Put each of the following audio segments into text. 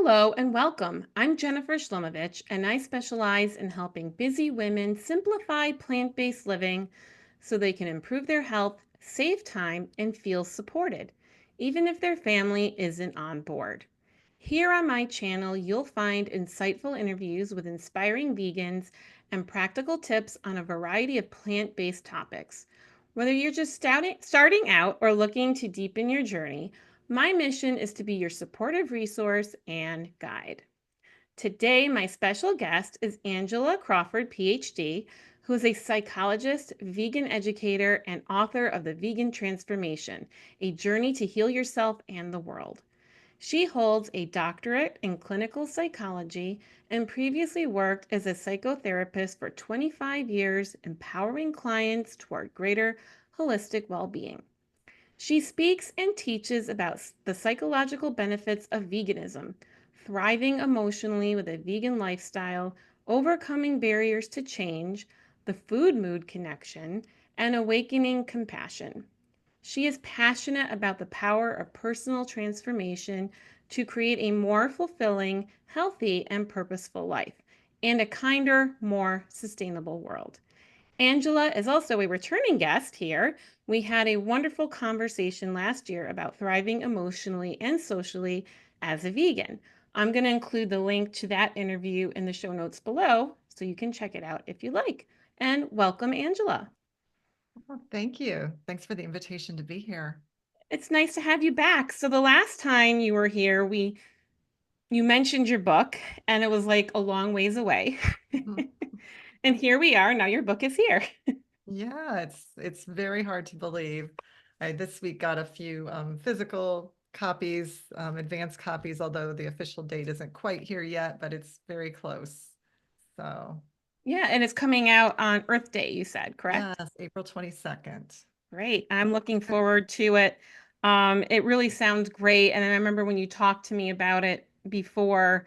Hello and welcome. I'm Jennifer Shlomovich, and I specialize in helping busy women simplify plant based living so they can improve their health, save time, and feel supported, even if their family isn't on board. Here on my channel, you'll find insightful interviews with inspiring vegans and practical tips on a variety of plant based topics. Whether you're just starting out or looking to deepen your journey, my mission is to be your supportive resource and guide. Today, my special guest is Angela Crawford, Ph.D., who is a psychologist, vegan educator, and author of The Vegan Transformation, A Journey to Heal Yourself and the World. She holds a doctorate in clinical psychology and previously worked as a psychotherapist for 25 years, empowering clients toward greater holistic well being. She speaks and teaches about the psychological benefits of veganism, thriving emotionally with a vegan lifestyle, overcoming barriers to change, the food mood connection, and awakening compassion. She is passionate about the power of personal transformation to create a more fulfilling, healthy, and purposeful life, and a kinder, more sustainable world. Angela is also a returning guest here. We had a wonderful conversation last year about thriving emotionally and socially as a vegan. I'm going to include the link to that interview in the show notes below so you can check it out if you like. And welcome, Angela. Well, thank you. Thanks for the invitation to be here. It's nice to have you back. So the last time you were here, we you mentioned your book and it was like a long ways away. Mhm. And here we are. Now your book is here. Yeah, it's very hard to believe. I this week got a few physical copies, advanced copies, although the official date isn't quite here yet, but it's very close. So, Yeah, and it's coming out on Earth Day, you said, correct? yes, April 22nd. Great. I'm looking forward to it. It really sounds great. And I remember when you talked to me about it before,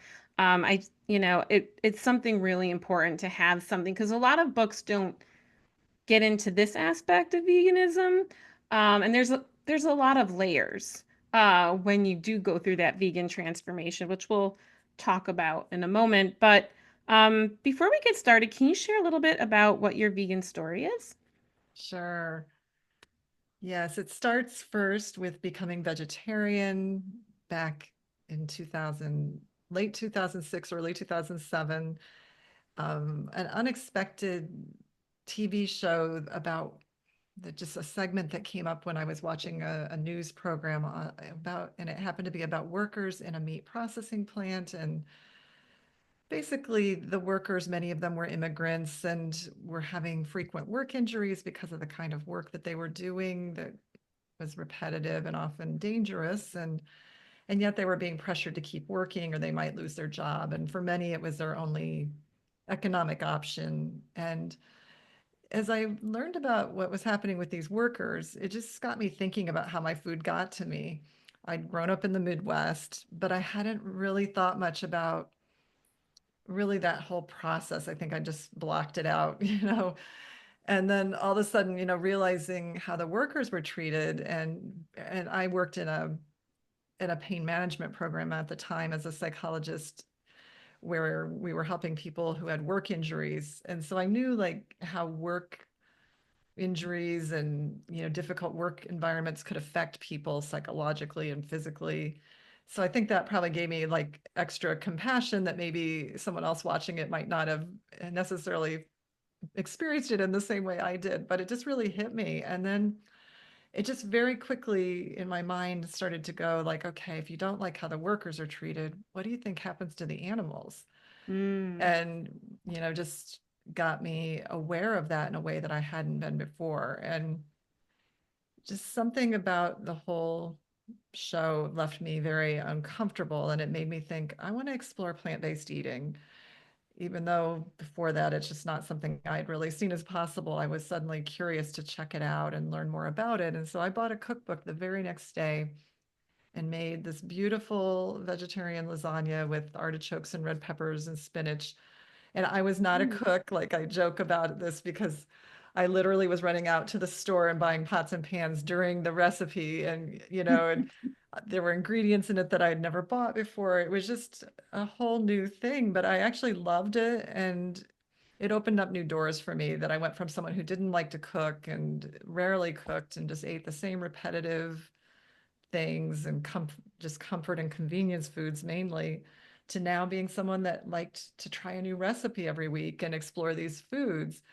it's something really important to have something because a lot of books don't get into this aspect of veganism. And there's a lot of layers when you do go through that vegan transformation, which we'll talk about in a moment. But before we get started, can you share a little bit about what your vegan story is? Sure. Yes, it starts first with becoming vegetarian back in 2000, late 2006, early 2007. An unexpected TV show about just a segment that came up when I was watching a news program about, and it happened to be about workers in a meat processing plant. And basically, the workers, many of them were immigrants and were having frequent work injuries because of the kind of work that they were doing that was repetitive and often dangerous. And yet they were being pressured to keep working or they might lose their job. And for many, it was their only economic option. And as I learned about what was happening with these workers, it just got me thinking about how my food got to me. I'd grown up in the Midwest, but I hadn't really thought much about really that whole process. I think I just blocked it out, And then all of a sudden, realizing how the workers were treated, and I worked in a pain management program at the time as a psychologist where we were helping people who had work injuries. And so I knew like how work injuries and difficult work environments could affect people psychologically and physically. So I think that probably gave me like extra compassion that maybe someone else watching it might not have necessarily experienced it in the same way I did, but it just really hit me. And then it just very quickly in my mind started to go like, okay, if you don't like how the workers are treated, what do you think happens to the animals? Mm. And just got me aware of that in a way that I hadn't been before. And just something about the whole show left me very uncomfortable, and it made me think I want to explore plant-based eating. Even though before that it's just not something I'd really seen as possible, I was suddenly curious to check it out and learn more about it. And so I bought a cookbook the very next day and made this beautiful vegetarian lasagna with artichokes and red peppers and spinach. And I was not a Mm. cook. Like I joke about this because I literally was running out to the store and buying pots and pans during the recipe, and and there were ingredients in it that I'd never bought before. It was just a whole new thing, but I actually loved it, and it opened up new doors for me, that I went from someone who didn't like to cook and rarely cooked and just ate the same repetitive things and just comfort and convenience foods mainly, to now being someone that liked to try a new recipe every week and explore these foods.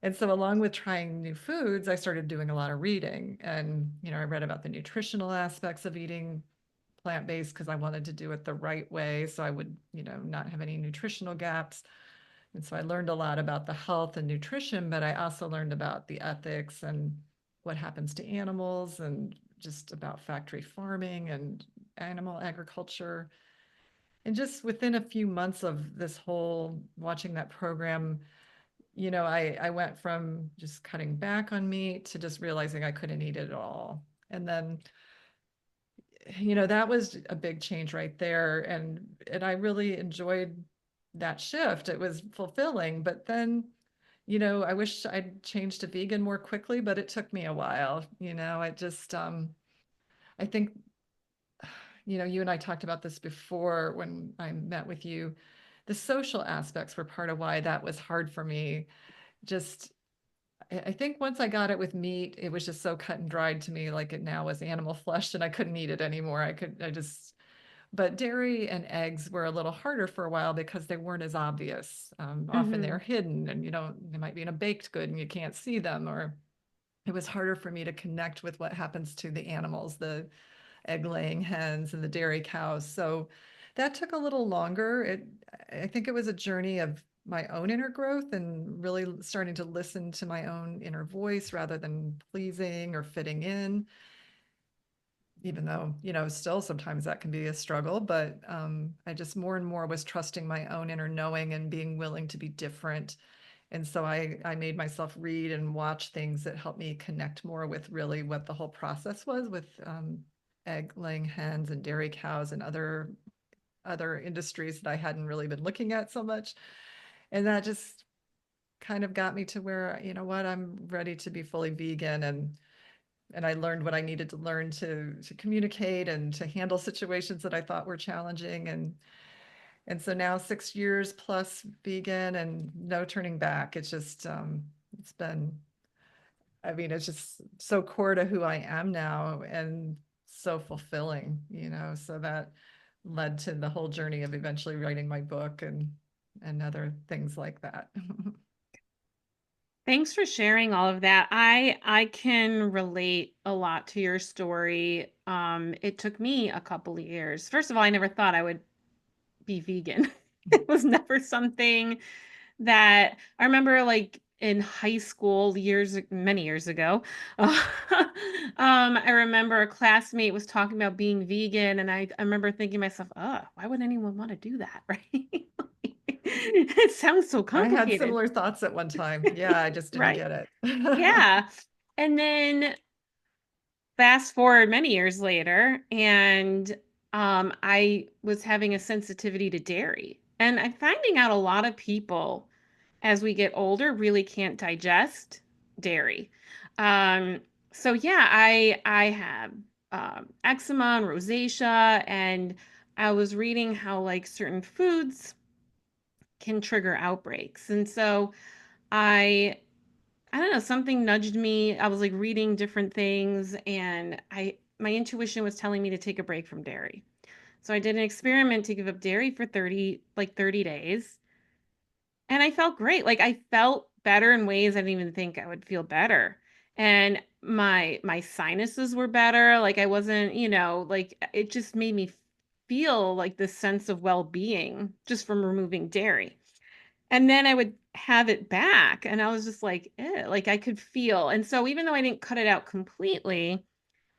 And so along with trying new foods, I started doing a lot of reading. And, I read about the nutritional aspects of eating plant-based because I wanted to do it the right way. So I would, not have any nutritional gaps. And so I learned a lot about the health and nutrition, but I also learned about the ethics and what happens to animals, and just about factory farming and animal agriculture. And just within a few months of this whole watching that program, I went from just cutting back on meat to just realizing I couldn't eat it at all. And then, that was a big change right there. And I really enjoyed that shift. It was fulfilling. But then, I wish I'd changed to vegan more quickly, but it took me a while. I just I think, you and I talked about this before when I met with you. The social aspects were part of why that was hard for me. Just I think once I got it with meat, it was just so cut and dried to me, like it now was animal flesh, and I couldn't eat it anymore. But dairy and eggs were a little harder for a while because they weren't as obvious. Often they're Hmm. hidden, and they might be in a baked good and you can't see them, or it was harder for me to connect with what happens to the animals, the egg laying hens and the dairy cows. So that took a little longer. I think it was a journey of my own inner growth and really starting to listen to my own inner voice rather than pleasing or fitting in, even though, still sometimes that can be a struggle. But I just more and more was trusting my own inner knowing and being willing to be different. And so I made myself read and watch things that helped me connect more with really what the whole process was with egg laying hens and dairy cows and other industries that I hadn't really been looking at so much. And that just kind of got me to where, I'm ready to be fully vegan, and I learned what I needed to learn to communicate and to handle situations that I thought were challenging. And so now 6 years plus vegan and no turning back. It's just it's been, I mean, it's just so core to who I am now, and so fulfilling, so that led to the whole journey of eventually writing my book and other things like that. Thanks for sharing all of that. I can relate a lot to your story. It took me a couple of years. First of all, I never thought I would be vegan. It was never something that I remember, like, in high school many years ago. I remember a classmate was talking about being vegan, and I remember thinking to myself, oh, why would anyone want to do that? Right? It sounds so I had complicated, similar thoughts at one time. Yeah, I just didn't right? get it. Yeah. And then fast forward many years later, and I was having a sensitivity to dairy. And I'm finding out a lot of people as we get older really can't digest dairy. Um, so yeah, I have eczema and rosacea, and I was reading how, like, certain foods can trigger outbreaks. And so I don't know, something nudged me. I was, like, reading different things, and my intuition was telling me to take a break from dairy. So I did an experiment to give up dairy for 30 days, and I felt great. Like, I felt better in ways I didn't even think I would feel better. And my sinuses were better. Like, I wasn't, like, it just made me feel like this sense of well-being just from removing dairy. And then I would have it back, and I was just like, "Eh," like, I could feel. And so even though I didn't cut it out completely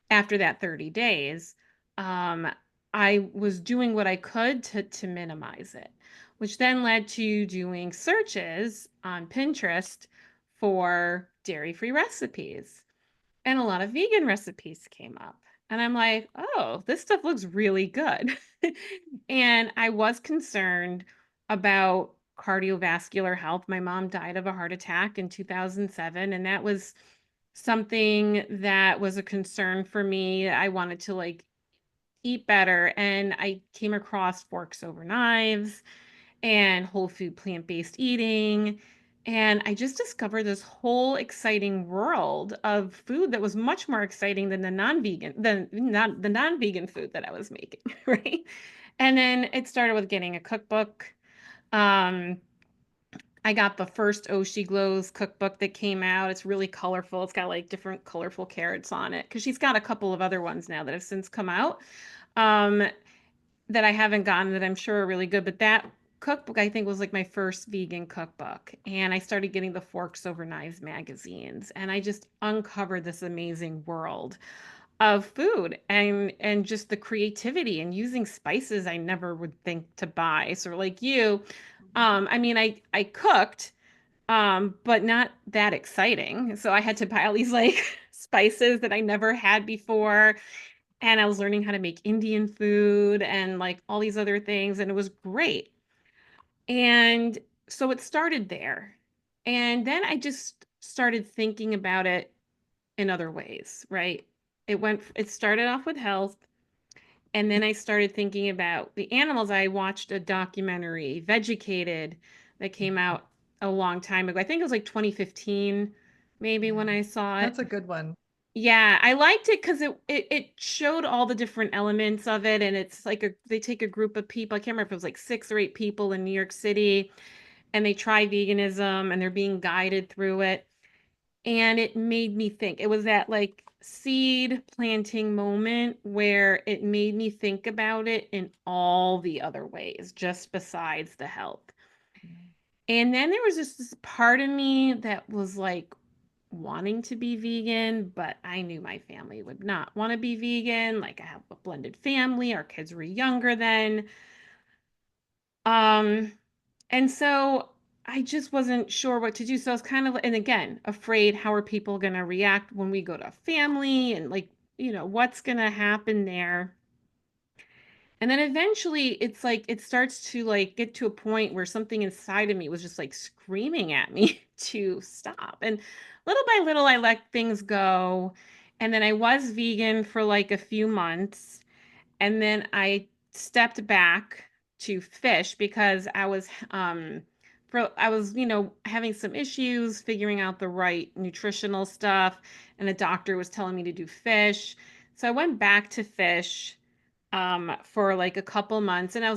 after that 30 days, um, I was doing what I could to minimize it, which then led to doing searches on Pinterest for dairy-free recipes, and a lot of vegan recipes came up. And I'm like, "Oh, this stuff looks really good." And I was concerned about cardiovascular health. My mom died of a heart attack in 2007, and that was something that was a concern for me. I wanted to like eat better, and I came across forks over knives and whole food plant-based eating. And I just discovered this whole exciting world of food that was much more exciting than the non-vegan food that I was making, right? And then it started with getting a cookbook. Um, I got the first Oshi Glows cookbook that came out. It's really colorful. It's got like different colorful carrots on it because she's got a couple of other ones now that have since come out. Um, that I haven't gotten that I'm sure are really good. But that cookbook, I think, was like my first vegan cookbook. And I started getting the Forks Over Knives magazines. And I just uncovered this amazing world of food and just the creativity and using spices I never would think to buy. So like you, I mean, I cooked, but not that exciting. So I had to buy all these like spices that I never had before, and I was learning how to make Indian food and like all these other things, and it was great. And so it started there. And then I just started thinking about it in other ways, right? It started off with health, and then I started thinking about the animals. I watched a documentary, Vegucated, that came out a long time ago. I think it was like 2015, maybe Yeah, when I saw it. that's a good one. Yeah, I liked it because it showed all the different elements of it, and it's like they take a group of people. I can't remember if it was like 6 or 8 people in New York City, and they try veganism, and they're being guided through it. And it made me think. It was that like seed planting moment where it made me think about it in all the other ways, just besides the health. And then there was just this part of me that was like wanting to be vegan, but I knew my family would not want to be vegan. Like I have a blended family, our kids were younger then. Um, and so I just wasn't sure what to do. So I was kind of, and again, afraid how are people going to react when we go to family and like, what's going to happen there. And then eventually it's like it starts to like get to a point where something inside of me was just like screaming at me to stop. And little by little I let things go. And then I was vegan for like a few months. And then I stepped back to fish because I was, having some issues figuring out the right nutritional stuff, and the doctor was telling me to do fish. So I went back to fish for like a couple months, and I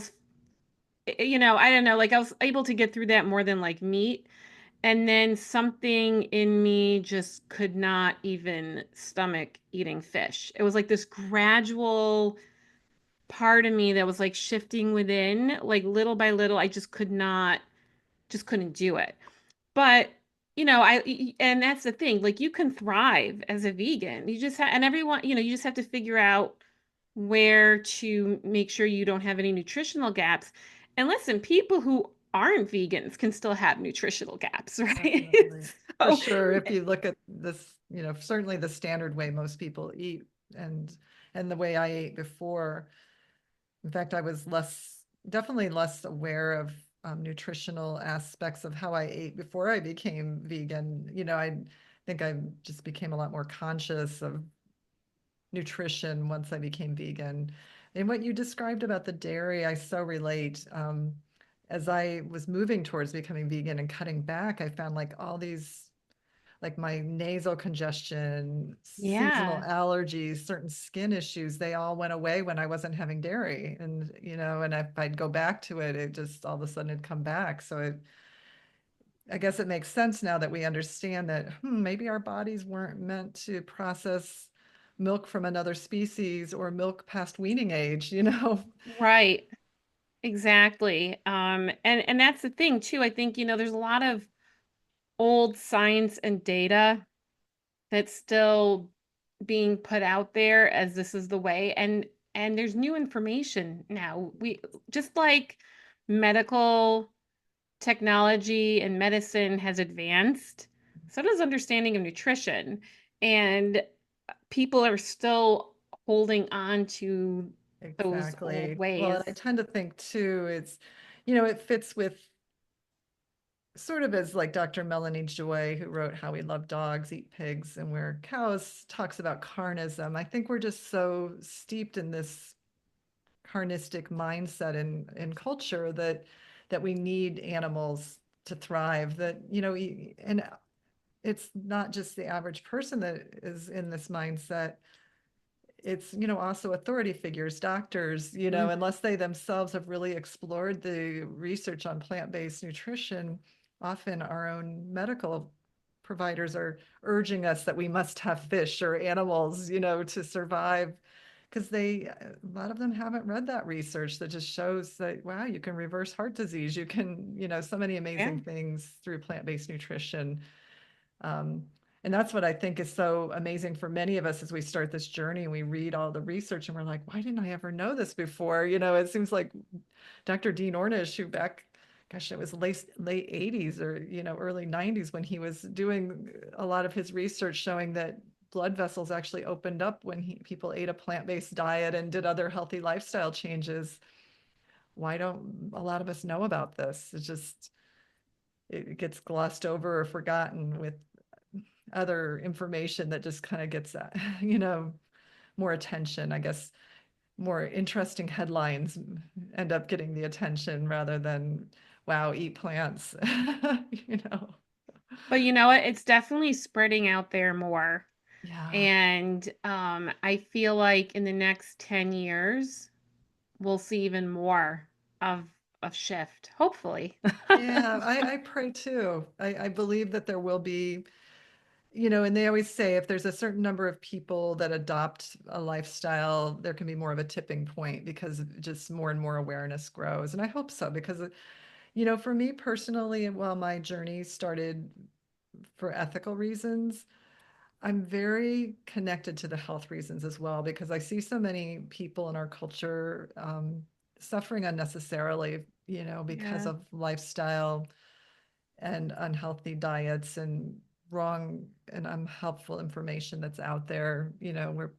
don't know, like I was able to get through that more than like meat. And then something in me just could not even stomach eating fish. It was like this gradual part of me that was like shifting within, like little by little. I just couldn't do it. But and that's the thing, like you can thrive as a vegan. And everyone, you just have to figure out where to make sure you don't have any nutritional gaps. And listen, people who aren't vegans can still have nutritional gaps, right? Definitely. For So, sure. If you look at this, certainly the standard way most people eat and the way I ate before. In fact, I was definitely less aware of nutritional aspects of how I ate before I became vegan. I think I just became a lot more conscious of nutrition once I became vegan. And what you described about the dairy, I so relate. As I was moving towards becoming vegan and cutting back, I found like all these, like my nasal congestion, seasonal yeah, allergies, certain skin issues, they all went away when I wasn't having dairy. And if I'd go back to it, it just all of a sudden it'd come back. I guess it makes sense now that we understand that maybe our bodies weren't meant to process milk from another species or milk past weaning age. right. Exactly. And that's the thing too. I think, there's a lot of old science and data that's still being put out there as this is the way, and there's new information now. We just like medical technology and medicine has advanced, so does understanding of nutrition, and people are still holding on to those old Exactly. Well, and I ways. tend to think too, it fits with sort of as like Dr. Melanie Joy, who wrote How We Love Dogs, Eat Pigs, and Where Cows, talks about carnism. I think we're just so steeped in this carnistic mindset in culture that we need animals to thrive. That, and it's not just the average person that is in this mindset. It's, also authority figures, doctors, Mhm. unless they themselves have really explored the research on plant-based nutrition, often our own medical providers are urging us that we must have fish or animals, to survive, because a lot of them haven't read that research that just shows that, wow, you can reverse heart disease, you can, so many Yeah. amazing things through plant-based nutrition. um, and that's what I think is so amazing for many of us as we start this journey and we read all the research and we're like, why didn't I ever know this before? It seems like Dr. Dean Ornish, who back, gosh, it was late 80s or, early 90s when he was doing a lot of his research showing that blood vessels actually opened up when people ate a plant-based diet and did other healthy lifestyle changes. Why don't a lot of us know about this? It gets glossed over or forgotten with other information that just kind of gets more attention. I guess more interesting headlines end up getting the attention rather than, wow, eat plants. you know But you know what? It's definitely spreading out there more. yeah. And I feel like in the next 10 years, we'll see even more of shift, hopefully. Yeah, I pray too. I believe that there will be, and they always say if there's a certain number of people that adopt a lifestyle, there can be more of a tipping point because just more and more awareness grows. And I hope so, because for me personally, while my journey started for ethical reasons, I'm very connected to the health reasons as well, because I see so many people in our culture suffering unnecessarily, because Yeah. of lifestyle and unhealthy diets and wrong and unhelpful information that's out there, where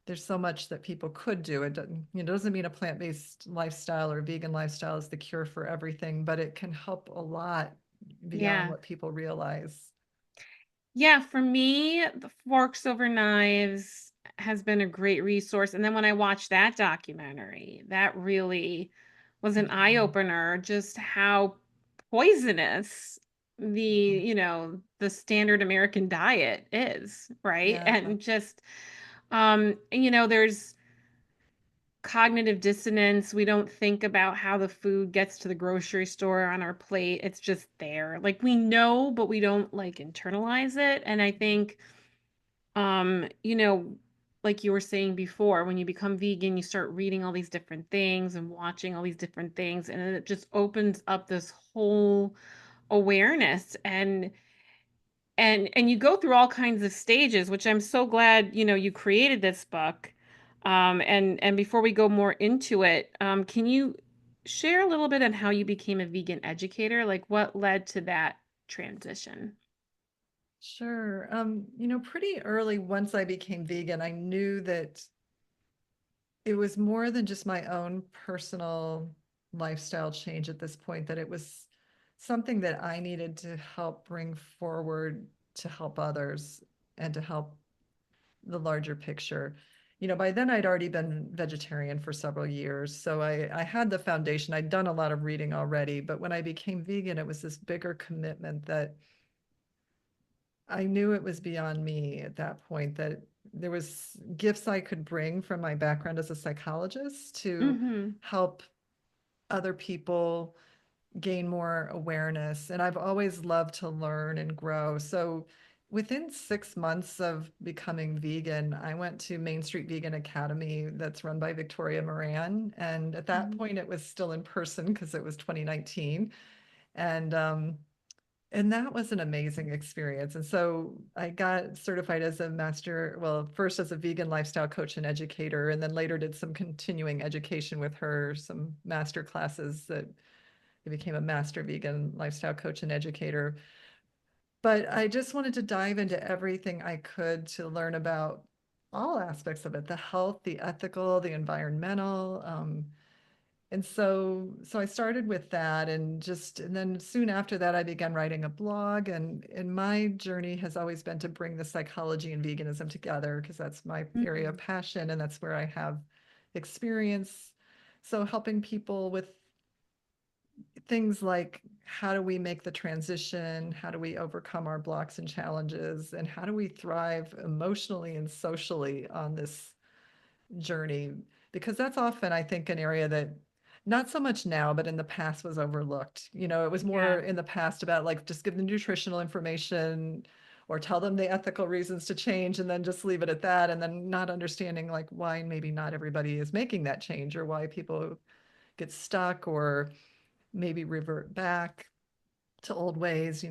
there's so much that people could do. It doesn't mean a plant-based lifestyle or vegan lifestyle is the cure for everything, but it can help a lot beyond Yeah. what people realize. Yeah, for me, the Forks Over Knives has been a great resource. And then when I watched that documentary, that really was an eye Mhm, opener just how poisonous mhm. the standard American diet is, right? Yeah. And just there's cognitive dissonance. We don't think about how the food gets to the grocery store on our plate. It's just there. Like we know, but we don't like internalize it. And I think um, you know, like you were saying before, when you become vegan, you start reading all these different things and watching all these different things, and then it just opens up this whole awareness and you go through all kinds of stages, which I'm so glad, you created this book. And before we go more into it, can you share a little bit on how you became a vegan educator? Like what led to that transition? Sure. Pretty early, once I became vegan, I knew that it was more than just my own personal lifestyle change at this point, that it was something that I needed to help bring forward to help others and to help the larger picture. By then I'd already been vegetarian for several years. So I had the foundation. I'd done a lot of reading already, but when I became vegan, it was this bigger commitment that I knew it was beyond me at that point, that there was gifts I could bring from my background as a psychologist to Mhm. help other people gain more awareness. And I've always loved to learn and grow. So within 6 months of becoming vegan, I went to Main Street Vegan Academy that's run by Victoria Moran. And at that Mhm. point, it was still in person because it was 2019. And that was an amazing experience. And so I got certified as a master, well, first as a vegan lifestyle coach and educator, and then later did some continuing education with her, some master classes that I became a master vegan lifestyle coach and educator. But I just wanted to dive into everything I could to learn about all aspects of it, the health, the ethical, the environmental. And so I started with that, and then soon after that I began writing a blog, and my journey has always been to bring the psychology and veganism together because that's my area of Mhm. passion and that's where I have experience. So helping people with things like how do we make the transition? How do we overcome our blocks and challenges? And how do we thrive emotionally and socially on this journey? Because that's often, I think, an area that not so much now, but in the past was overlooked. It was more Yeah. in the past about like just give them nutritional information or tell them the ethical reasons to change and then just leave it at that. And then not understanding like why maybe not everybody is making that change or why people get stuck or maybe revert back to old ways.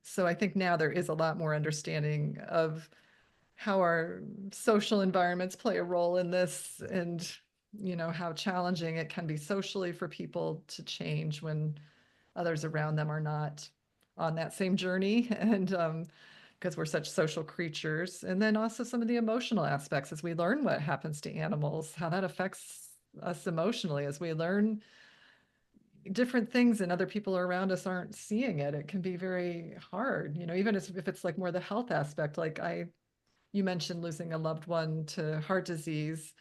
So I think now there is a lot more understanding of how our social environments play a role in this and how challenging it can be socially for people to change when others around them are not on that same journey and because we're such social creatures, and then also some of the emotional aspects as we learn what happens to animals, how that affects us emotionally as we learn different things and other people around us aren't seeing it. It can be very hard, even if it's like more the health aspect. Like you mentioned losing a loved one to heart disease.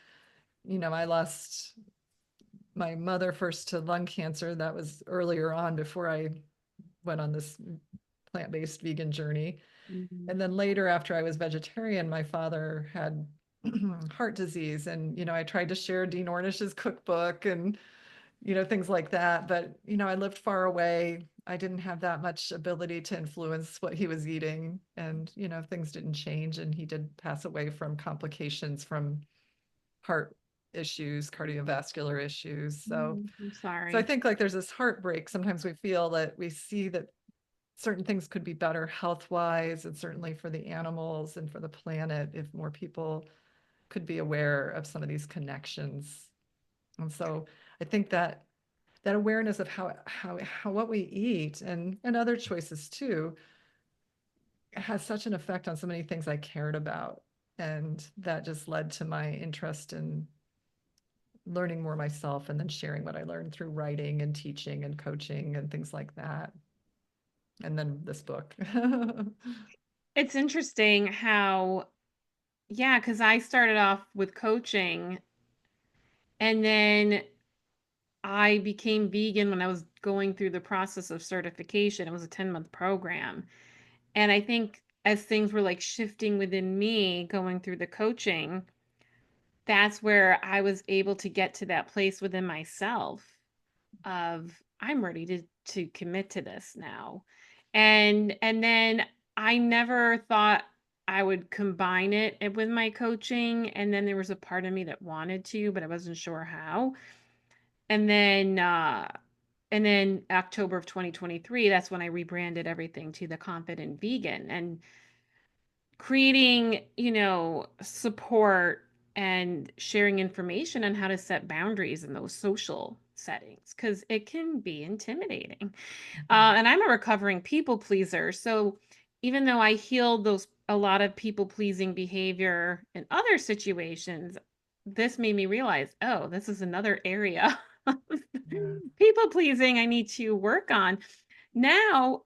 I lost my mother first to lung cancer. That was earlier on before I went on this plant-based vegan journey. Mhm. And then later, after I was vegetarian, my father had heart disease. And, I tried to share Dean Ornish's cookbook and things like that. But, I lived far away. I didn't have that much ability to influence what he was eating. And, things didn't change. And he did pass away from complications from heart issues, cardiovascular issues. I'm So I sorry. think like there's this heartbreak. Sometimes we feel that we see that certain things could be better health wise, and certainly for the animals and for the planet if more people could be aware of some of these connections. And so I think that awareness of how what we eat and other choices too has such an effect on so many things I cared about. And that just led to my interest in learning more myself and then sharing what I learned through writing and teaching and coaching and things like that. And then this book. It's interesting how, yeah, because I started off with coaching and then I became vegan when I was going through the process of certification. It was a 10-month program. And I think as things were like shifting within me going through the coaching, that's where I was able to get to that place within myself of I'm ready to commit to this now. And then I never thought I would combine it with my coaching, and then there was a part of me that wanted to, but I wasn't sure how. And then October of 2023, that's when I rebranded everything to the Confident Vegan and creating, support and sharing information on how to set boundaries in those social settings because it can be intimidating. And I'm a recovering people pleaser. So even though I healed those a lot of people pleasing behavior in other situations, this made me realize, oh, this is another area of Yeah. people pleasing I need to work on. Now,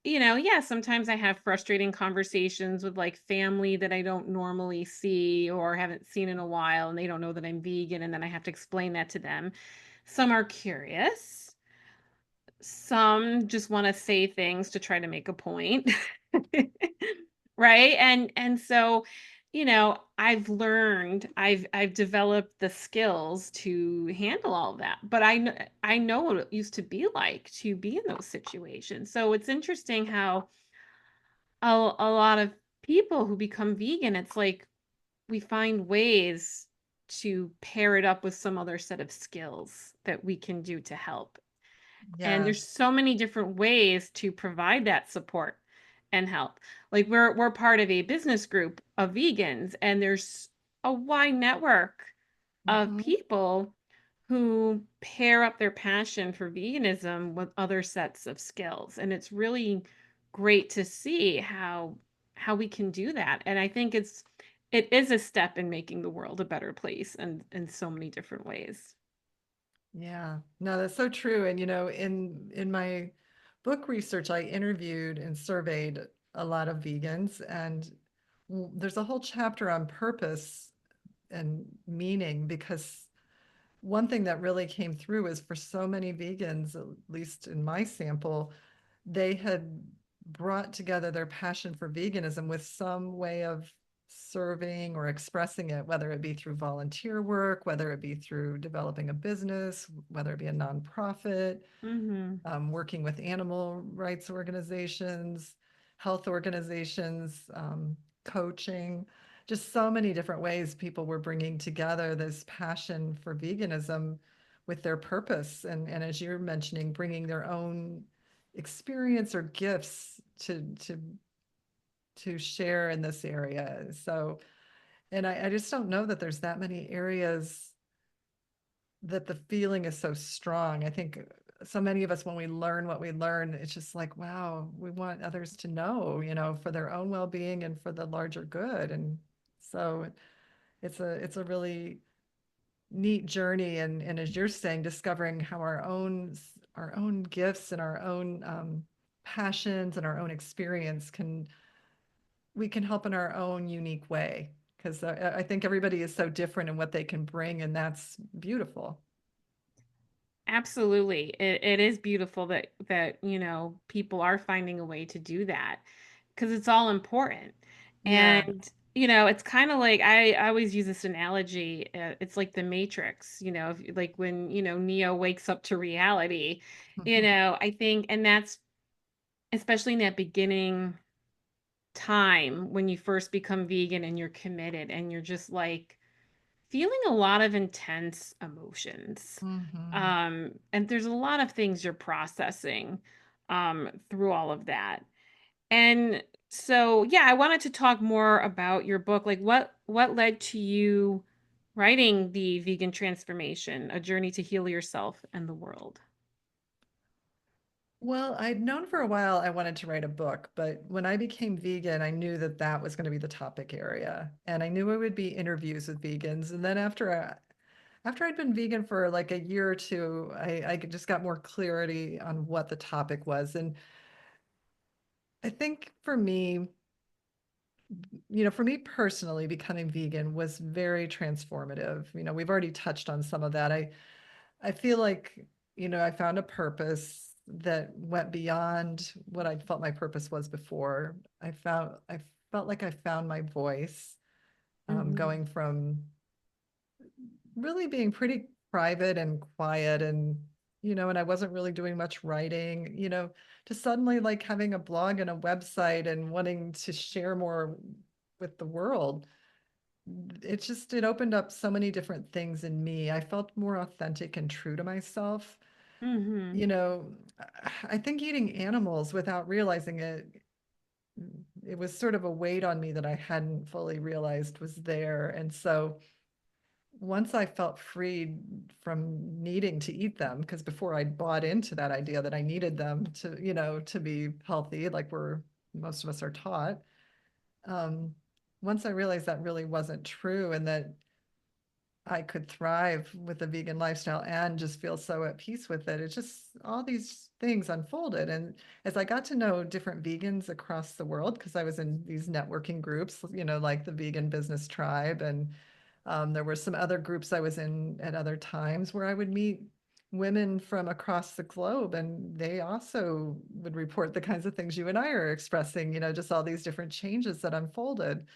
yeah, sometimes I have frustrating conversations with like family that I don't normally see or haven't seen in a while, and they don't know that I'm vegan, and then I have to explain that to them. Some are curious, some just want to say things to try to make a point. Right? And so, I've developed the skills to handle all of that. But I know what it used to be like to be in those situations. So it's interesting how a lot of people who become vegan, it's like we find ways to pair it up with some other set of skills that we can do to help. And there's Yes. so many different ways to provide that support and help. Like we're part of a business group of vegans, and there's a wide network of Mhm. people who pair up their passion for veganism with other sets of skills. And it's really great to see how we can do that. And I think it is a step in making the world a better place and in so many different ways. Yeah, no, that's so true. And in my book research, I interviewed and surveyed a lot of vegans, and there's a whole chapter on purpose and meaning, because one thing that really came through is for so many vegans, at least in my sample, they had brought together their passion for veganism with some way of serving or expressing it, whether it be through volunteer work, whether it be through developing a business, whether it be a nonprofit, Mm-hmm. working with animal rights organizations, health organizations, coaching, just so many different ways people were bringing together this passion for veganism with their purpose. And as you're mentioning, bringing their own experience or gifts to share in this area. So, and I just don't know that there's that many areas that the feeling is so strong. I think so many of us, when we learn what we learn, it's just like, wow, we want others to know, for their own well-being and for the larger good. And so it's a really neat journey. And as you're saying, discovering how our own gifts and our own passions and our own experience we can help in our own unique way. Because I think everybody is so different in what they can bring, and that's beautiful. Absolutely. It is beautiful that people are finding a way to do that because it's all important. Yeah. And, it's kind of like I always use this analogy. It's like the Matrix, like when, Neo wakes up to reality, I think, and that's especially in that beginning time when you first become vegan and you're committed and you're just like, feeling a lot of intense emotions. Hmm. And there's a lot of things you're processing through all of that. And so, yeah, I wanted to talk more about your book. Like what led to you writing The Vegan Transformation: A Journey to Heal Yourself and the World? Well, I'd known for a while I wanted to write a book, but when I became vegan, I knew that that was going to be the topic area, and I knew it would be interviews with vegans. And then after I'd been vegan for like a year or two, I just got more clarity on what the topic was. And I think for me personally, becoming vegan was very transformative. We've already touched on some of that. I feel like, I found a purpose that went beyond what I felt my purpose was before. I felt like I found my voice, Mhm. going from really being pretty private and quiet, and I wasn't really doing much writing, to suddenly like having a blog and a website and wanting to share more with the world. It opened up so many different things in me. I felt more authentic and true to myself. Mhm. You know, I think eating animals without realizing it was sort of a weight on me that I hadn't fully realized was there. And so once I felt freed from needing to eat them, because before I bought into that idea that I needed them to be healthy, like most of us are taught. Um, Once I realized that really wasn't true, and that I could thrive with a vegan lifestyle and just feel so at peace with it. It's just all these things unfolded. And as I got to know different vegans across the world, because I was in these networking groups, like the Vegan Business Tribe, and there were some other groups I was in at other times where I would meet women from across the globe, and they also would report the kinds of things you and I are expressing, just all these different changes that unfolded.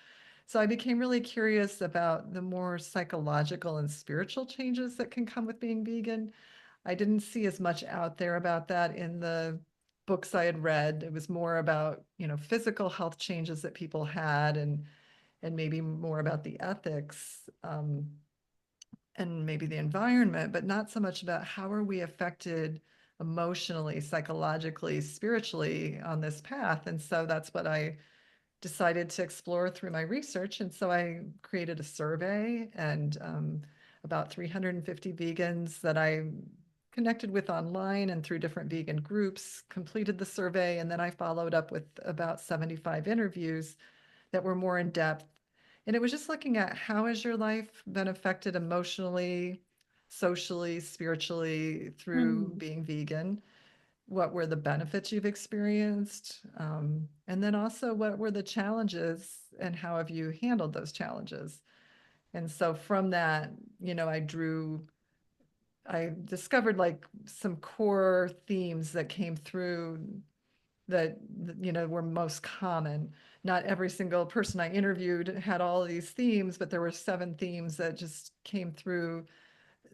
So I became really curious about the more psychological and spiritual changes that can come with being vegan. I didn't see as much out there about that in the books I had read. It was more about, physical health changes that people had, and maybe more about the ethics, and maybe the environment, but not so much about how are we affected emotionally, psychologically, spiritually on this path. And so that's what I decided to explore through my research. And so I created a survey, and about 350 vegans that I connected with online and through different vegan groups completed the survey. And then I followed up with about 75 interviews that were more in depth. And it was just looking at how has your life been affected emotionally, socially, spiritually through Mhm. being vegan. What were the benefits you've experienced? And then also, what were the challenges and how have you handled those challenges? And so from that, I discovered like some core themes that came through that, were most common. Not every single person I interviewed had all these themes, but there were 7 themes that just came through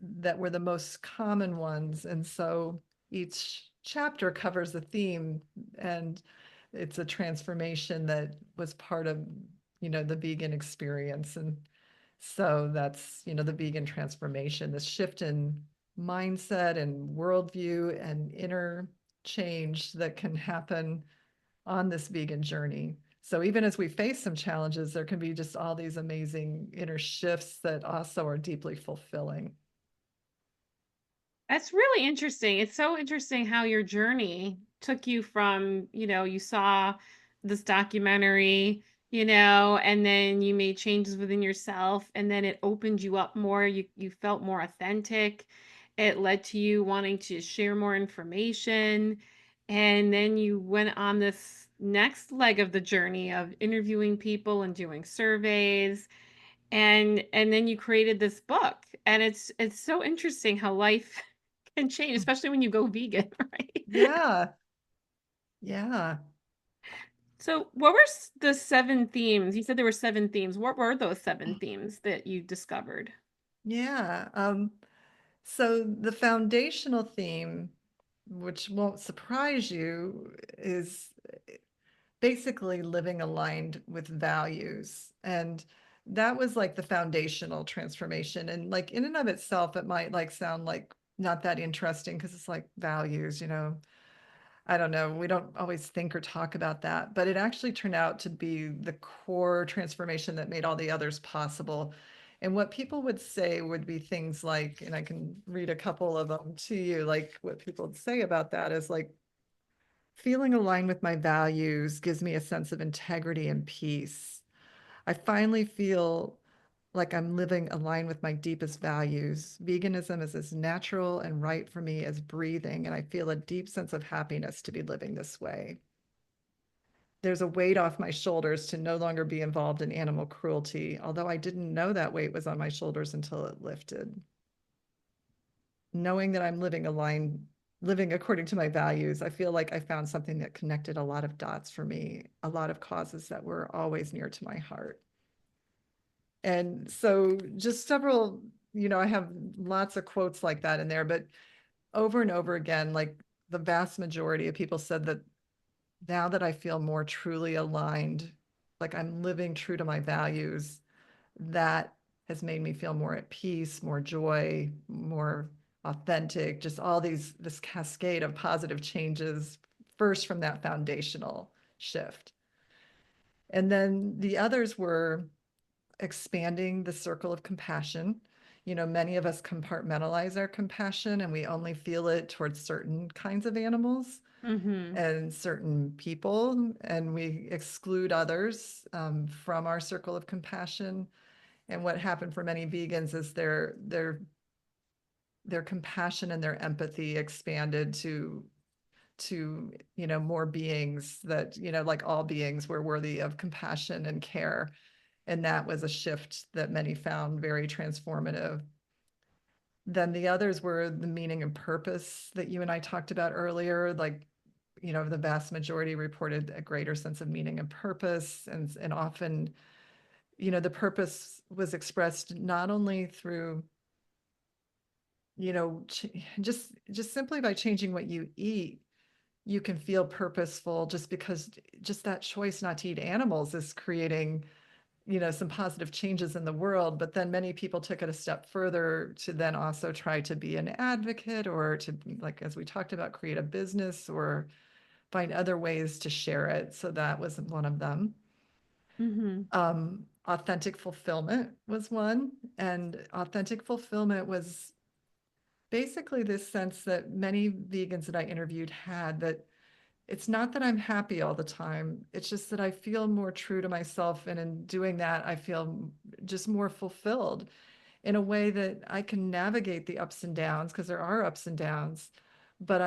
that were the most common ones. And so each chapter covers a theme, and it's a transformation that was part of, the vegan experience. And so that's, the vegan transformation, this shift in mindset and worldview and inner change that can happen on this vegan journey. So even as we face some challenges, there can be just all these amazing inner shifts that also are deeply fulfilling. That's really interesting. It's so interesting how your journey took you from, you saw this documentary, and then you made changes within yourself and then it opened you up more. You felt more authentic. It led to you wanting to share more information. And then you went on this next leg of the journey of interviewing people and doing surveys, and then you created this book, and it's so interesting how life can change, especially when you go vegan, right? Yeah, yeah, So what were the 7 themes? You said there were 7 themes. What were those 7 themes that you discovered? yeah. So the foundational theme, which won't surprise you, is basically living aligned with values. And that was like the foundational transformation. And like in and of itself, it might like sound like not that interesting because it's like values, I don't know. We don't always think or talk about that, but it actually turned out to be the core transformation that made all the others possible. And what people would say would be things like, and I can read a couple of them to you, like what people would say about that is like, feeling aligned with my values gives me a sense of integrity and peace. I finally feel like I'm living aligned with my deepest values. Veganism is as natural and right for me as breathing, and I feel a deep sense of happiness to be living this way. There's a weight off my shoulders to no longer be involved in animal cruelty, although I didn't know that weight was on my shoulders until it lifted. Knowing that I'm living according to my values, I feel like I found something that connected a lot of dots for me, a lot of causes that were always near to my heart. And so just several, I have lots of quotes like that in there, but over and over again, like the vast majority of people said that now that I feel more truly aligned, like I'm living true to my values, that has made me feel more at peace, more joy, more authentic, just all this cascade of positive changes, first from that foundational shift. And then the others were expanding the circle of compassion. Many of us compartmentalize our compassion and we only feel it towards certain kinds of animals Mhm. and certain people, and we exclude others from our circle of compassion. And what happened for many vegans is their compassion and their empathy expanded to more beings that like all beings were worthy of compassion and care. And that was a shift that many found very transformative. Then the others were the meaning and purpose that you and I talked about earlier. Like, the vast majority reported a greater sense of meaning and purpose. And often, the purpose was expressed not only through, just simply by changing what you eat, you can feel purposeful just because just that choice not to eat animals is creating some positive changes in the world. But then many people took it a step further to then also try to be an advocate or to, like, as we talked about, create a business or find other ways to share it. So that was one of them. Mhm. Authentic fulfillment was one. And authentic fulfillment was basically this sense that many vegans that I interviewed had, that it's not that I'm happy all the time. It's just that I feel more true to myself. And in doing that, I feel just more fulfilled. in a way that I can navigate the ups and downs, because there are ups and downs, but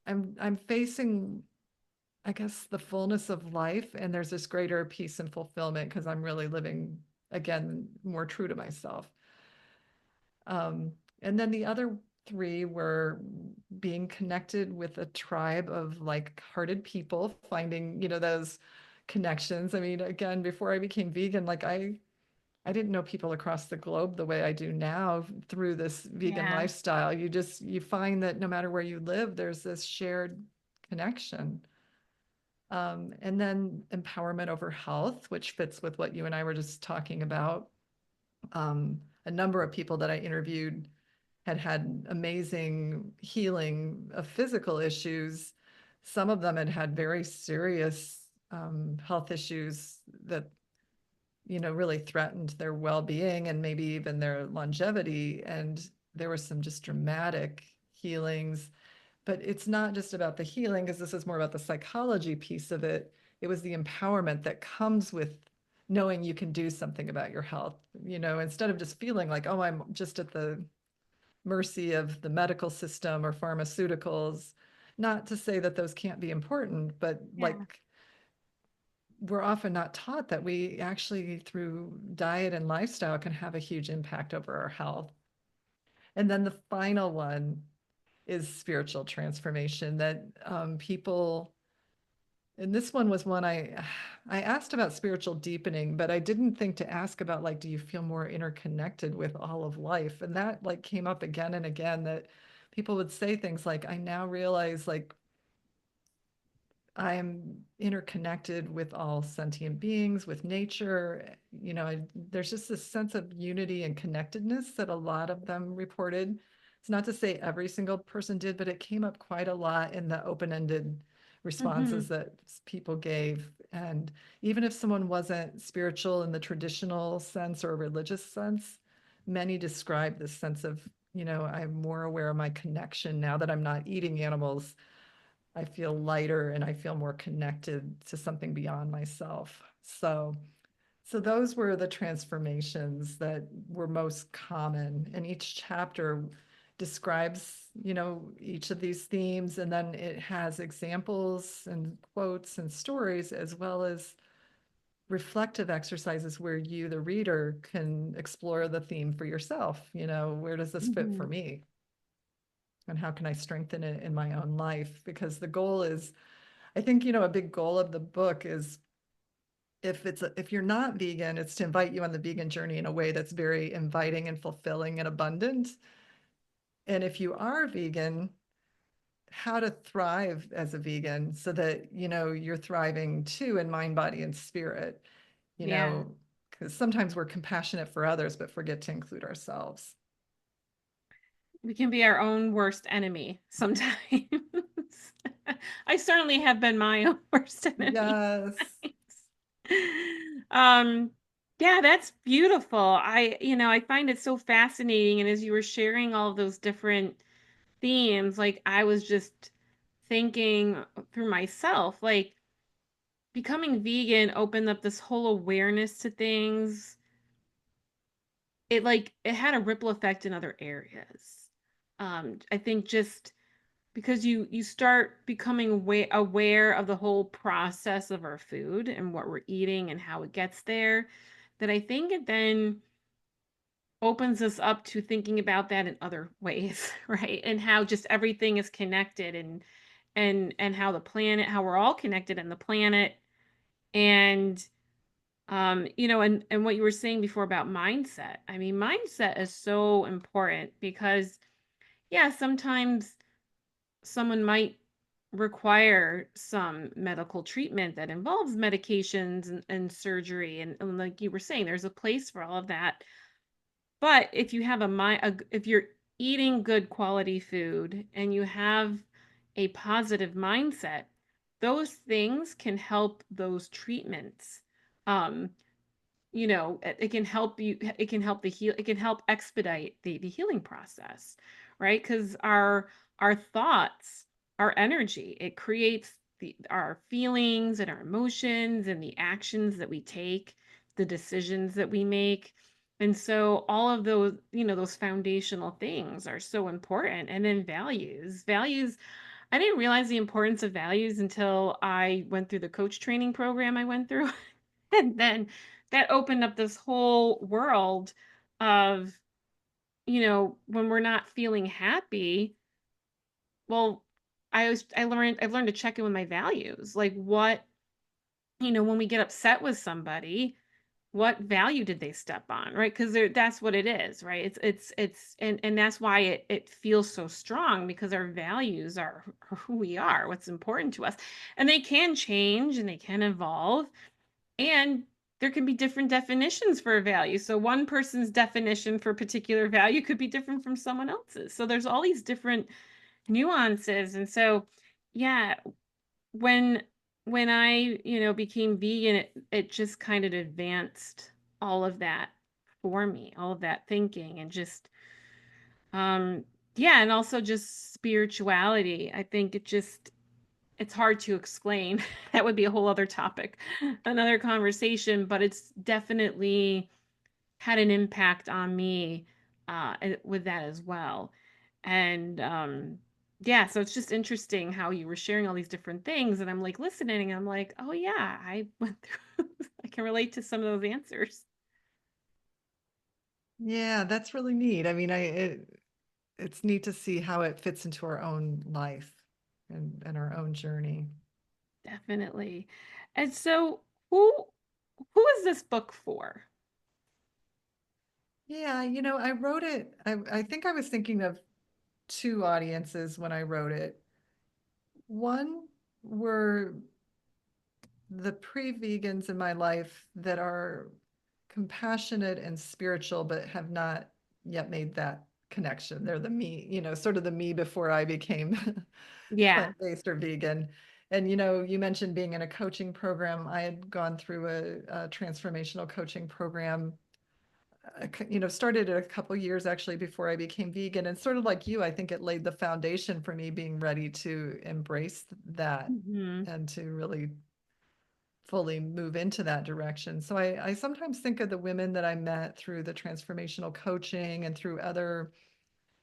I'm facing, I guess, the fullness of life, and there's this greater peace and fulfillment because I'm really living, again, more true to myself. And then the other three were being connected with a tribe of like-hearted people, finding, those connections. I mean, again, before I became vegan, like I didn't know people across the globe the way I do now through this vegan Yeah. lifestyle. You find that no matter where you live, there's this shared connection. And then empowerment over health, which fits with what you and I were just talking about. A number of people that I interviewed had amazing healing of physical issues. Some of them had very serious health issues that really threatened their well-being and maybe even their longevity. And there were some just dramatic healings. But it's not just about the healing, because this is more about the psychology piece of it. It was the empowerment that comes with knowing you can do something about your health, instead of just feeling like, oh, I'm just at the mercy of the medical system or pharmaceuticals. Not to say that those can't be important, but Yeah. like, we're often not taught that we actually, through diet and lifestyle, can have a huge impact over our health. And then the final one is spiritual transformation, that people, and this one was one I asked about spiritual deepening, but I didn't think to ask about, like, do you feel more interconnected with all of life? And that like came up again and again, that people would say things like, I now realize, like, I'm interconnected with all sentient beings, with nature. There's just this sense of unity and connectedness that a lot of them reported. It's not to say every single person did, but it came up quite a lot in the open-ended responses Hmm. that people gave. And even if someone wasn't spiritual in the traditional sense or religious sense, many described this sense of, I'm more aware of my connection now that I'm not eating animals. I feel lighter and I feel more connected to something beyond myself. So those were the transformations that were most common. And each chapter describes, each of these themes, and then it has examples and quotes and stories, as well as reflective exercises where you, the reader, can explore the theme for yourself. Where does this fit for Hmm. me? And how can I strengthen it in my own life? Because the goal is, I think, a big goal of the book is, if you're not vegan, it's to invite you on the vegan journey in a way that's very inviting and fulfilling and abundant. And if you are vegan, how to thrive as a vegan so that, you're thriving too in mind, body, and spirit, you Yeah. know, because sometimes we're compassionate for others, but forget to include ourselves. We can be our own worst enemy sometimes. I certainly have been my own worst enemy. Yes. Um, yeah, that's beautiful. I find it so fascinating. And as you were sharing all those different themes, like I was just thinking through myself, like becoming vegan opened up this whole awareness to things. It had a ripple effect in other areas. I think just because you start becoming aware of the whole process of our food and what we're eating and how it gets there, that I think it then opens us up to thinking about that in other ways, right? And how just everything is connected, and how the planet, how we're all connected in the planet. And and what you were saying before about mindset. I mean, mindset is so important because yeah, sometimes someone might require some medical treatment that involves medications and surgery, and like you were saying, there's a place for all of that. But if you have if you're eating good quality food and you have a positive mindset, those things can help those treatments. um it can help you, it can help it can help expedite the healing process, right? Because our thoughts, our energy, it creates our feelings and our emotions and the actions that we take, the decisions that we make. And so all of those, those foundational things are so important. And then values, I didn't realize the importance of values until I went through the coach training program I went through. And then that opened up this whole world of, when we're not feeling happy, well, I've learned to check in with my values. Like what, when we get upset with somebody, what value did they step on, right? Because that's what it is, right? And that's why it feels so strong, because our values are who we are, what's important to us. And they can change and they can evolve, and there can be different definitions for a value. So one person's definition for a particular value could be different from someone else's. So there's all these different nuances. And so, yeah, when when I, became vegan, it just kind of advanced all of that for me, all of that thinking, and just um yeah, and also just spirituality. I think it's hard to explain. That would be a whole other topic, another conversation, but it's definitely had an impact on me with that as well. And yeah, so it's just interesting how you were sharing all these different things, and I'm like listening, and I'm like, oh yeah, I went through, I can relate to some of those answers. Yeah, that's really neat. I mean, it's neat to see how it fits into our own life and our own journey. Definitely. And so who is this book for? Yeah, I wrote it. I think I was thinking of two audiences when I wrote it. One were the pre-vegans in my life that are compassionate and spiritual, but have not yet made that connection. They're the me, sort of the me before I became Yeah. plant-based or vegan. And you mentioned being in a coaching program. I had gone through a transformational coaching program. Started it a couple years actually before I became vegan. And sort of like you, I think it laid the foundation for me being ready to embrace that Hmm. and to really fully move into that direction. So I sometimes think of the women that I met through the transformational coaching and through other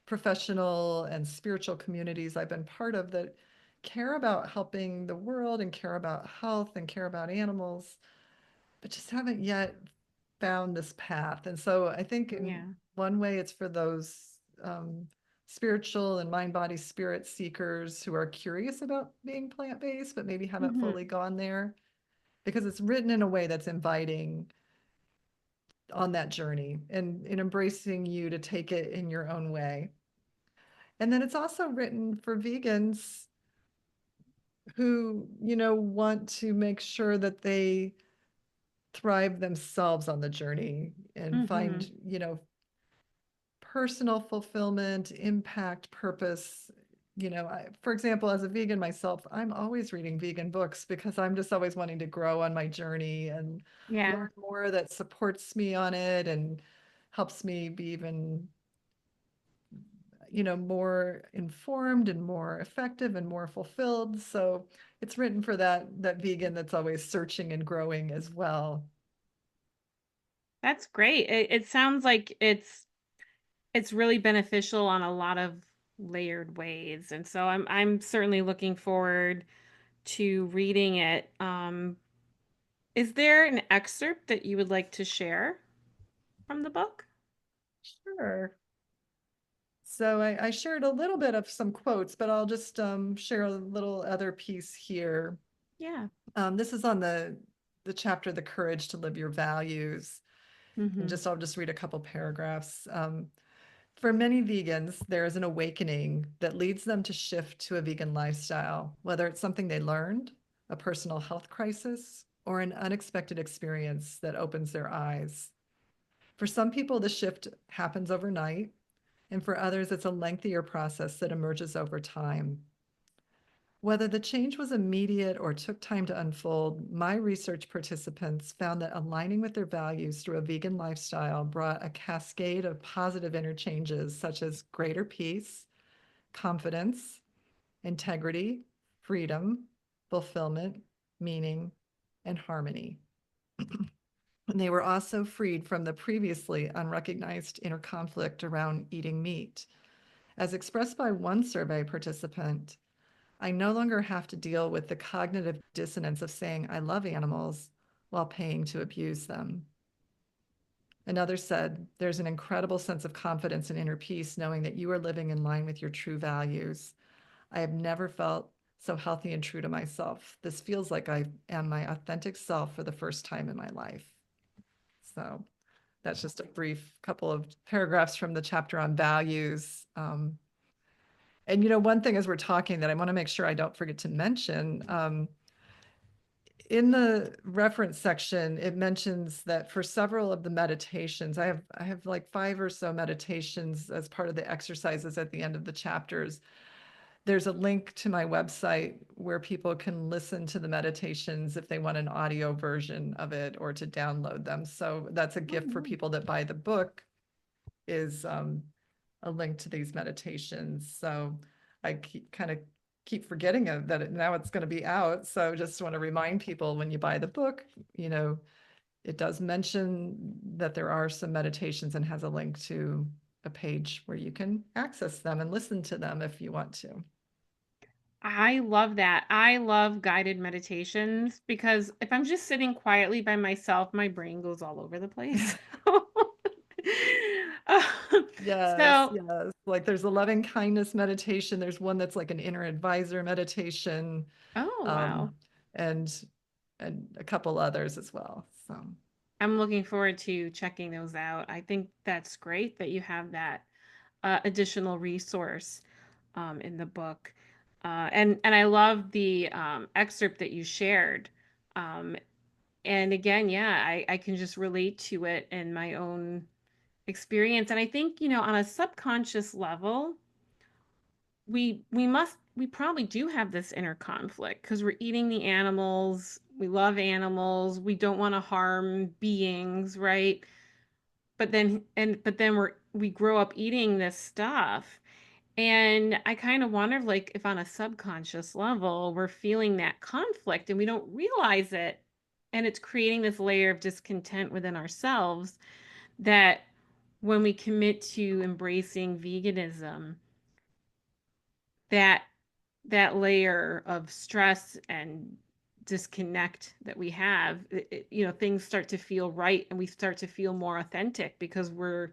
professional and spiritual communities I've been part of that care about helping the world and care about health and care about animals, but just haven't yet found this path. And so I think in Yeah. one way it's for those spiritual and mind, body, spirit seekers who are curious about being plant-based, but maybe haven't fully Hmm. gone there because it's written in a way that's inviting on that journey and in embracing you to take it in your own way. And then it's also written for vegans who, want to make sure that they thrive themselves on the journey and Hmm. find, personal fulfillment, impact, purpose. For example, as a vegan myself, I'm always reading vegan books because I'm just always wanting to grow on my journey and Yeah. learn more that supports me on it and helps me be even, more informed and more effective and more fulfilled. So it's written for that vegan that's always searching and growing as well. That's great. It sounds like it's really beneficial on a lot of layered ways. And so I'm certainly looking forward to reading it. Is there an excerpt that you would like to share from the book? Sure. So I shared a little bit of some quotes, but I'll just share a little other piece here. Yeah. This is on the chapter, "The Courage to Live Your Values." And Hmm. I'll just read a couple paragraphs. For many vegans, there is an awakening that leads them to shift to a vegan lifestyle, whether it's something they learned, a personal health crisis, or an unexpected experience that opens their eyes. For some people, the shift happens overnight, and for others, it's a lengthier process that emerges over time. Whether the change was immediate or took time to unfold, my research participants found that aligning with their values through a vegan lifestyle brought a cascade of positive interchanges such as greater peace, confidence, integrity, freedom, fulfillment, meaning, and harmony. And they were also freed from the previously unrecognized inner conflict around eating meat. As expressed by one survey participant, I no longer have to deal with the cognitive dissonance of saying I love animals while paying to abuse them. Another said, there's an incredible sense of confidence and inner peace knowing that you are living in line with your true values. I have never felt so healthy and true to myself. This feels like I am my authentic self for the first time in my life. So that's just a brief couple of paragraphs from the chapter on values. And one thing as we're talking that I want to make sure I don't forget to mention, in the reference section, it mentions that for several of the meditations, I have like 5 or so meditations as part of the exercises at the end of the chapters. There's a link to my website where people can listen to the meditations if they want an audio version of it or to download them. So that's a gift for people that buy the book, is a link to these meditations. So I keep forgetting that now it's going to be out. So just want to remind people, when you buy the book, it does mention that there are some meditations and has a link to a page where you can access them and listen to them if you want to. I love that. I love guided meditations because if I'm just sitting quietly by myself, my brain goes all over the place. Uh, Yes, so, yes. Like there's a loving kindness meditation. There's one that's like an inner advisor meditation, oh, um, wow. and a couple others as well. So I'm looking forward to checking those out. I think that's great that you have that additional resource in the book. And I love the excerpt that you shared. Um, and again, yeah, I can just relate to it in my own experience. And I think, on a subconscious level, we probably do have this inner conflict because we're eating the animals. We love animals. We don't want to harm beings, right? But then we grow up eating this stuff. And I kind of wonder, like, if on a subconscious level we're feeling that conflict and we don't realize it, and it's creating this layer of discontent within ourselves, that when we commit to embracing veganism, that that layer of stress and disconnect that we have, things start to feel right and we start to feel more authentic because we're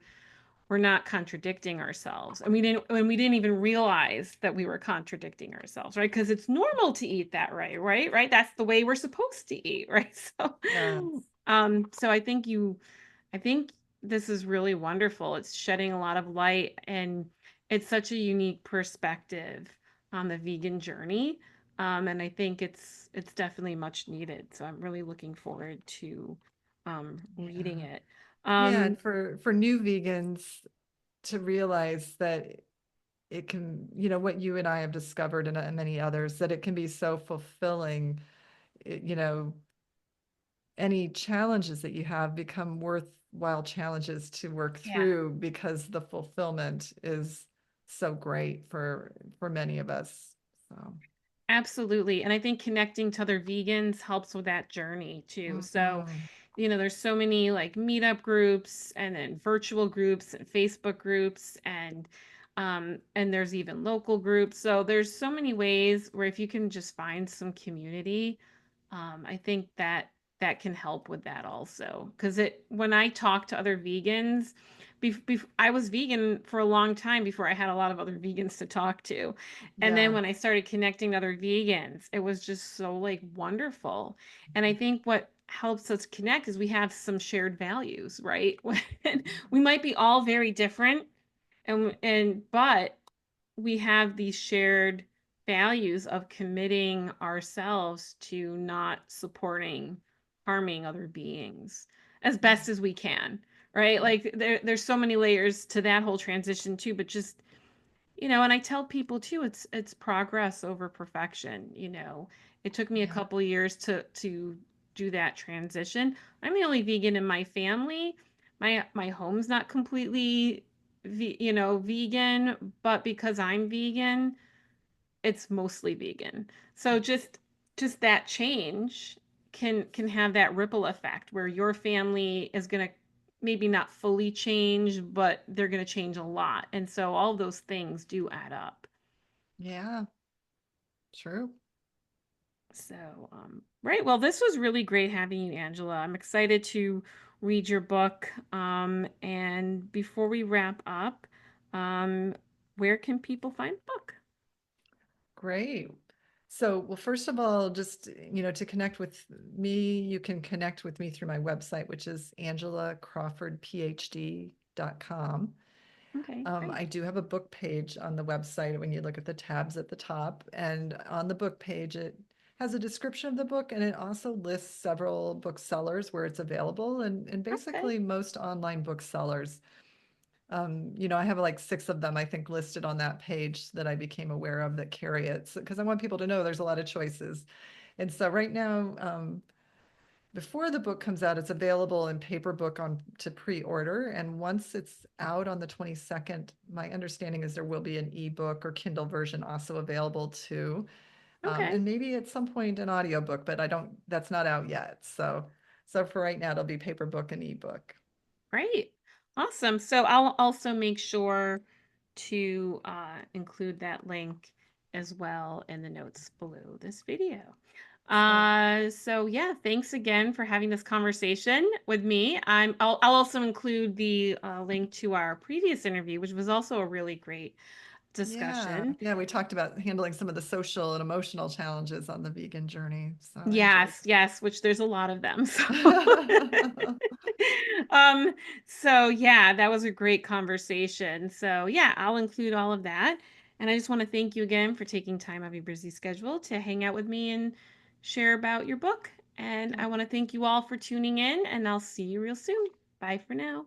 not contradicting ourselves, and we didn't even realize that we were contradicting ourselves, right? Because it's normal to eat that way, right, that's the way we're supposed to eat, right? yes, So I think this is really wonderful. It's shedding a lot of light, and it's such a unique perspective on the vegan journey. And I think it's definitely much needed, so I'm really looking forward to reading yeah, it. yeah. um And for new vegans to realize that it can, what you and I have discovered, and many others, that it can be so fulfilling. It, any challenges that you have become worthwhile challenges to work yeah. through because the fulfillment is so great for many of us. So, Absolutely. And I think connecting to other vegans helps with that journey too. So, mhm. there's so many like meetup groups and then virtual groups and Facebook groups, and there's even local groups. So there's so many ways where if you can just find some community, I think that can help with that also. Because when I talk to other vegans, I was vegan for a long time before I had a lot of other vegans to talk to. And then Yeah, when I started connecting to other vegans, it was just so like wonderful. And I think what helps us connect is we have some shared values, right? We might be all very different, but we have these shared values of committing ourselves to not supporting harming other beings as best as we can, right? yeah, Like there's so many layers to that whole transition too, but just, and I tell people too, it's progress over perfection. It took me a yeah, couple years to do that transition. I'm the only vegan in my family. My home's not completely vegan, but because I'm vegan, it's mostly vegan. So just that change can have that ripple effect where your family is going to maybe not fully change, but they're going to change a lot. And so all those things do add up. Yeah, true. So, right. Well, this was really great having you, Angela. I'm excited to read your book. And before we wrap up, um, where can people find the book? Great. So, well, first of all, just, to connect with me, you can connect with me through my website, which is angelacrawfordphd.com. Okay, great. I do have a book page on the website when you look at the tabs at the top. And on the book page, it has a description of the book, and it also lists several booksellers where it's available, and Okay. basically most online booksellers. I have like 6 of them, I think, listed on that page that I became aware of that carry it. Because I want people to know there's a lot of choices. And so right now, before the book comes out, it's available in paper book on to pre-order. And once it's out on the 22nd, my understanding is there will be an ebook or Kindle version also available too. Okay. And maybe at some point an audiobook, but that's not out yet. So for right now, it'll be paper book and ebook. Great. Awesome. So I'll also make sure to include that link as well in the notes below this video. Sure. So yeah, thanks again for having this conversation with me. I'll also include the link to our previous interview, which was also a really great Yeah. discussion. Yeah. We talked about handling some of the social and emotional challenges on the vegan journey. So I enjoyed Yes, yes, which there's a lot of them. So that. um so yeah, that was a great conversation. So yeah, I'll include all of that. And I just want to thank you again for taking time out of your busy schedule to hang out with me and share about your book. And I want to thank you all for tuning in, and I'll see you real soon. Bye for now.